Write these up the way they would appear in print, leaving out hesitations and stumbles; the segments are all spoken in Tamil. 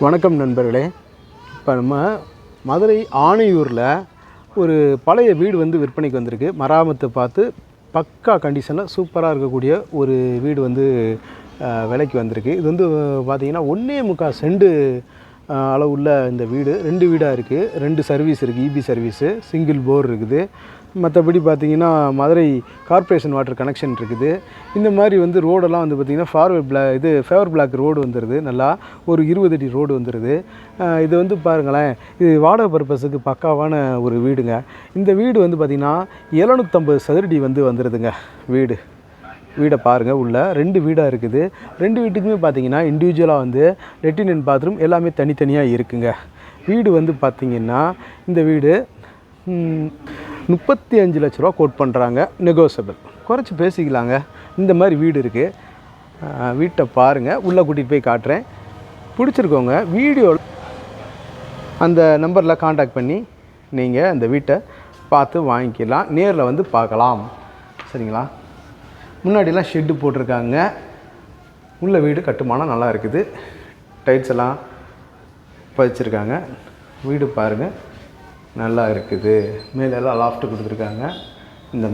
வணக்கம் நண்பர்களே. இப்போ நம்ம மதுரை ஆணையூரில் ஒரு பழைய வீடு வந்து விற்பனைக்கு வந்திருக்கு. மராமத்து பார்த்து பக்கா கண்டிஷனில் சூப்பராக இருக்கக்கூடிய ஒரு வீடு வந்து விலைக்கு வந்திருக்கு. இது வந்து பார்த்திங்கன்னா 1.25 சென்ட் அளவுள்ள இந்த வீடு 2 வீடாக இருக்குது. 2 சர்வீஸ் இருக்குது. இபி சர்வீஸு, சிங்கிள் போர் இருக்குது. மற்றபடி பார்த்திங்கன்னா மதுரை கார்ப்பரேஷன் வாட்டர் கனெக்ஷன் இருக்குது. இந்த மாதிரி வந்து ரோடெல்லாம் வந்து பார்த்திங்கன்னா ஃபேவர் பிளாக் ரோடு வந்துடுது. நல்லா ஒரு 20 அடி ரோடு வந்துடுது. இது வந்து பாருங்களேன், இது வாடகை பர்பஸுக்கு பக்காவான ஒரு வீடுங்க. இந்த வீடு வந்து பார்த்திங்கன்னா 750 சதுரடி வந்து வந்துடுதுங்க. வீடை பாருங்கள். உள்ள 2 வீடாக இருக்குது. 2 வீட்டுக்குமே பார்த்திங்கன்னா இண்டிவிஜுவலாக வந்து லெட்டின் அண்ட் பாத்ரூம் எல்லாமே தனித்தனியாக இருக்குங்க. வீடு வந்து பார்த்திங்கன்னா இந்த வீடு 35 லட்ச ரூபா கோட் பண்ணுறாங்க. நெகோசியபிள், குறைச்சி பேசிக்கலாங்க. இந்த மாதிரி வீடு இருக்குது. வீட்டை பாருங்கள். உள்ளே கூட்டிகிட்டு போய் காட்டுறேன். பிடிச்சிருக்கோங்க வீடியோவில் அந்த நம்பரில் காண்டாக்ட் பண்ணி நீங்கள் அந்த வீட்டை பார்த்து வாங்கிக்கலாம். நேரில் வந்து பார்க்கலாம். சரிங்களா? முன்னாடிலாம் ஷெட்டு போட்டிருக்காங்க. உள்ள வீடு கட்டுமானம் நல்லா இருக்குது. டைல்ஸ் எல்லாம் பதிச்சிருக்காங்க. வீடு பாருங்கள், நல்லா இருக்குது. மேலெல்லாம் லாஃப்ட்டு கொடுத்துருக்காங்க. இந்த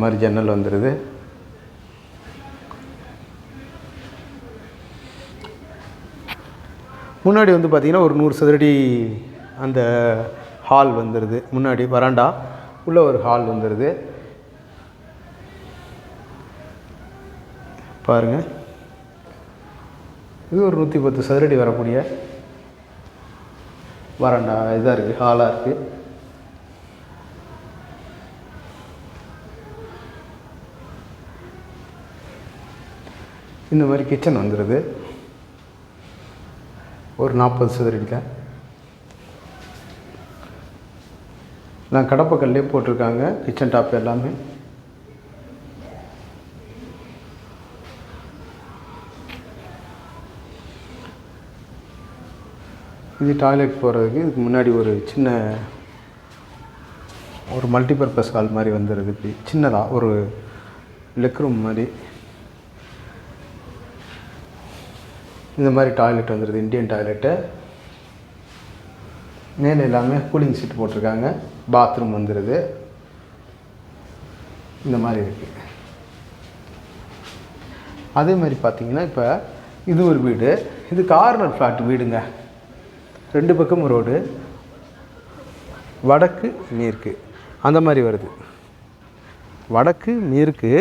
மாதிரி ஜன்னல் வந்துடுது. முன்னாடி வந்து பார்த்திங்கன்னா ஒரு 100 சதுரடி அந்த ஹால் வந்துடுது. முன்னாடி வராண்டா உள்ள ஒரு ஹால் வந்துடுது. பாருங்கள், இது ஒரு 110 சதுரடி வரக்கூடிய வராண்டா இதாக இருக்குது, ஹாலாக இருக்குது. இந்த மாதிரி கிச்சன் வந்துடுது. ஒரு 40 சதுரடியில் நான் கடப்பக்கல்லே போட்டிருக்காங்க. கிச்சன் டாப் எல்லாமே இது டாய்லெட் போகிறதுக்கு. இதுக்கு முன்னாடி ஒரு சின்ன ஒரு மல்டிபர்பஸ் ஹால் மாதிரி வந்துடுது. இப்படி சின்னதாக ஒரு லெக் ரூம் மாதிரி இந்த மாதிரி டாய்லெட் வந்துடுது. Indian toilet. மேலே எல்லாமே கூலிங் சீட் போட்டிருக்காங்க. பாத்ரூம் வந்துடுது. இந்த மாதிரி இருக்குது. அதே மாதிரி பார்த்திங்கன்னா இப்போ இது ஒரு வீடு. இது கார்னர் ஃப்ளாட் வீடுங்க. 2 பக்கம் ரோடு, வடக்கு மேற்கு அந்த மாதிரி வருது. வடக்கு மேற்கு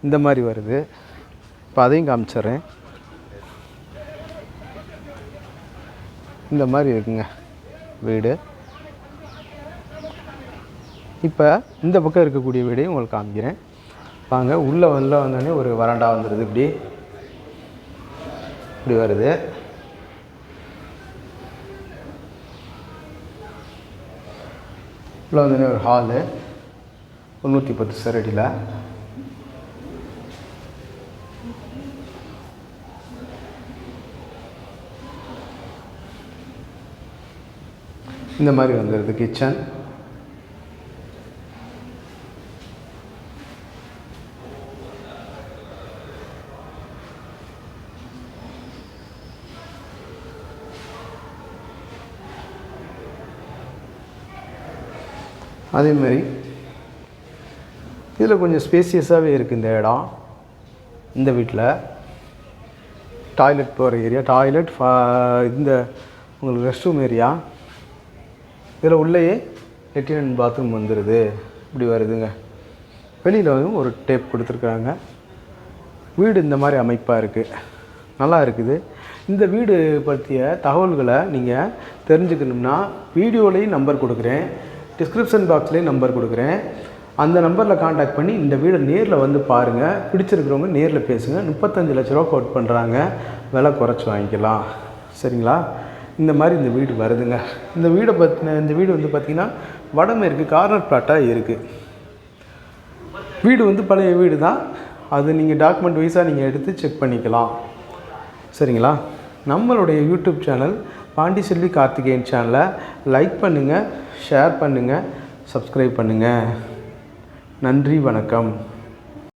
இந்த மாதிரி வருது. இப்போ அதையும் காமிச்சிட்றேன். இந்த மாதிரி இருக்குங்க வீடு. இப்போ இந்த பக்கம் இருக்கக்கூடிய வீடையும் உங்களுக்கு காமிக்கிறேன். வாங்க. உள்ளே வந்தோடனே ஒரு வராண்டா வந்துடுது. இப்படி வருது. உள்ளே வந்தோடனே ஒரு ஹாலு 110 சதுரடியில். இந்த மாதிரி வந்துடுது கிச்சன். அதேமாதிரி இதில் கொஞ்சம் ஸ்பேசியஸாகவே இருக்குது இந்த இடம். இந்த வீட்டில் டாய்லெட் போகிற ஏரியா, டாய்லெட் இந்த உங்களுக்கு ரெஸ்ட் ரூம் ஏரியா. இதில் உள்ளேயே லெட்டின் அண்ட் பாத்ரூம் வந்துடுது. இப்படி வருதுங்க. வெளியில் வந்து ஒரு டேப் கொடுத்துருக்குறாங்க. வீடு இந்த மாதிரி அமைப்பாக இருக்குது. நல்லா இருக்குது. இந்த வீடு பற்றிய தகவல்களை நீங்கள் தெரிஞ்சுக்கணும்னா வீடியோலேயும் நம்பர் கொடுக்குறேன், டிஸ்கிரிப்ஷன் பாக்ஸ்லேயும் நம்பர் கொடுக்குறேன். அந்த நம்பரில் காண்டாக்ட் பண்ணி இந்த வீடை நேரில் வந்து பாருங்கள். பிடிச்சிருக்கிறவங்க நேரில் பேசுங்க. 35 லட்ச ரூபா கோட் பண்ணுறாங்க. விலை குறைச்சி வாங்கிக்கலாம். சரிங்களா? இந்த மாதிரி இந்த வீடு வருதுங்க. இந்த வீடு வந்து பார்த்திங்கன்னா வடமேற்கு கார்னர் பிளாட்டாக இருக்குது. வீடு வந்து பழைய வீடு தான். அது நீங்கள் டாக்குமெண்ட் வைஸாக நீங்கள் எடுத்து செக் பண்ணிக்கலாம். சரிங்களா? நம்மளுடைய யூடியூப் சேனல் பாண்டிச்செல்வி கார்த்திகேயன் சேனலை லைக் பண்ணுங்கள், ஷேர் பண்ணுங்கள், சப்ஸ்கிரைப் பண்ணுங்கள். நன்றி, வணக்கம்.